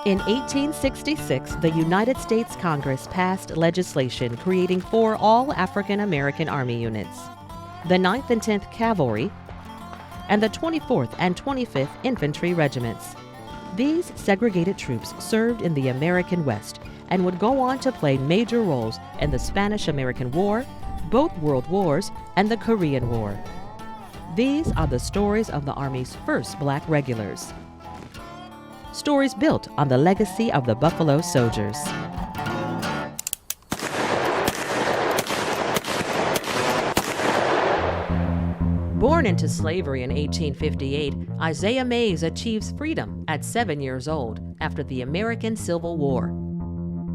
In 1866, the United States Congress passed legislation creating 4 all-African American Army units: the 9th and 10th Cavalry and the 24th and 25th Infantry Regiments. These segregated troops served in the American West and would go on to play major roles in the Spanish-American War, both World Wars, and the Korean War. These are the stories of the Army's first Black regulars. Stories built on the legacy of the Buffalo Soldiers. Born into slavery in 1858, Isaiah Mays achieves freedom at 7 years old after the American Civil War.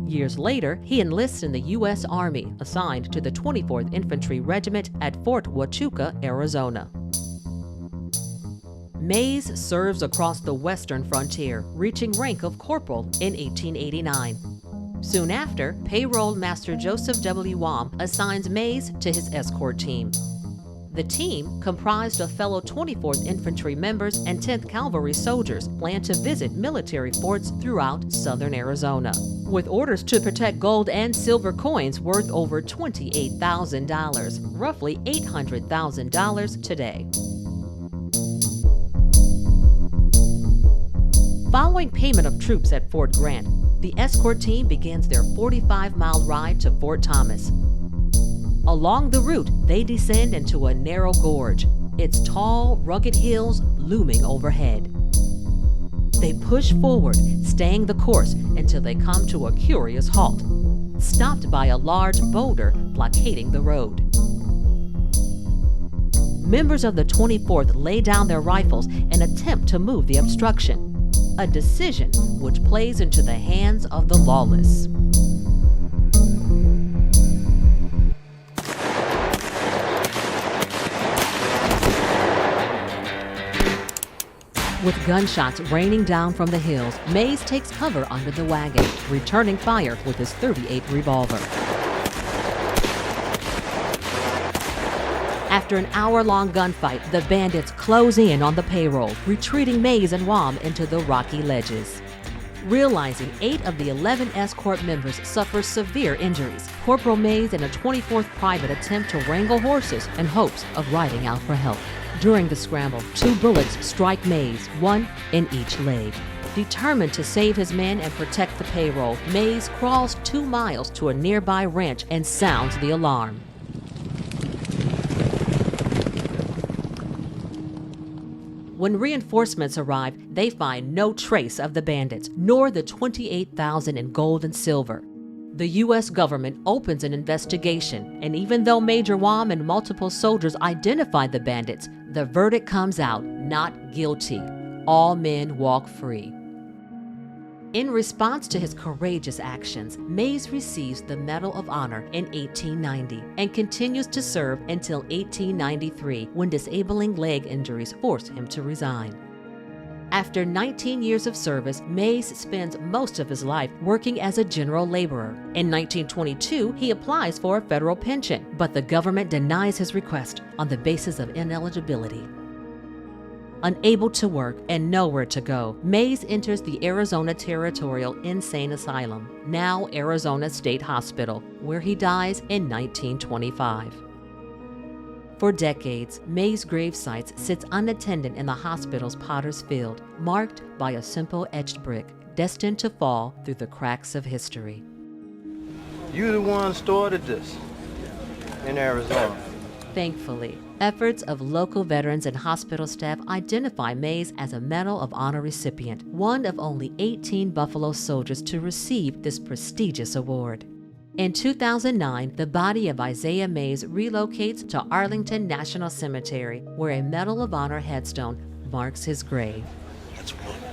Years later, he enlists in the U.S. Army, assigned to the 24th Infantry Regiment at Fort Huachuca, Arizona. Mays serves across the western frontier, reaching rank of corporal in 1889. Soon after, payroll master Joseph W. Wam assigns Mays to his escort team. The team, comprised of fellow 24th Infantry members and 10th Cavalry soldiers, planned to visit military forts throughout southern Arizona, with orders to protect gold and silver coins worth over $28,000, roughly $800,000 today. Following payment of troops at Fort Grant, the escort team begins their 45-mile ride to Fort Thomas. Along the route, they descend into a narrow gorge, its tall, rugged hills looming overhead. They push forward, staying the course until they come to a curious halt, stopped by a large boulder blockading the road. Members of the 24th lay down their rifles and attempt to move the obstruction, a decision which plays into the hands of the lawless. With gunshots raining down from the hills, Mays takes cover under the wagon, returning fire with his .38 revolver. After an hour-long gunfight, the bandits close in on the payroll, retreating Mays and Wam into the rocky ledges. Realizing 8 of the 11 escort members suffer severe injuries, Corporal Mays and a 24th private attempt to wrangle horses in hopes of riding out for help. During the scramble, 2 bullets strike Mays, 1 in each leg. Determined to save his men and protect the payroll, Mays crawls 2 miles to a nearby ranch and sounds the alarm. When reinforcements arrive, they find no trace of the bandits, nor the $28,000 in gold and silver. The U.S. government opens an investigation, and even though Major Wam and multiple soldiers identified the bandits, the verdict comes out not guilty. All men walk free. In response to his courageous actions, Mays receives the Medal of Honor in 1890 and continues to serve until 1893, when disabling leg injuries forced him to resign. After 19 years of service, Mays spends most of his life working as a general laborer. In 1922, he applies for a federal pension, but the government denies his request on the basis of ineligibility. Unable to work and nowhere to go, Mays enters the Arizona Territorial Insane Asylum, now Arizona State Hospital, where he dies in 1925. For decades, Mays' gravesite sits unattended in the hospital's Potter's Field, marked by a simple etched brick, destined to fall through the cracks of history. You the one started this in Arizona. Thankfully, efforts of local veterans and hospital staff identify Mays as a Medal of Honor recipient, one of only 18 Buffalo soldiers to receive this prestigious award. In 2009, the body of Isaiah Mays relocates to Arlington National Cemetery, where a Medal of Honor headstone marks his grave. Let's walk.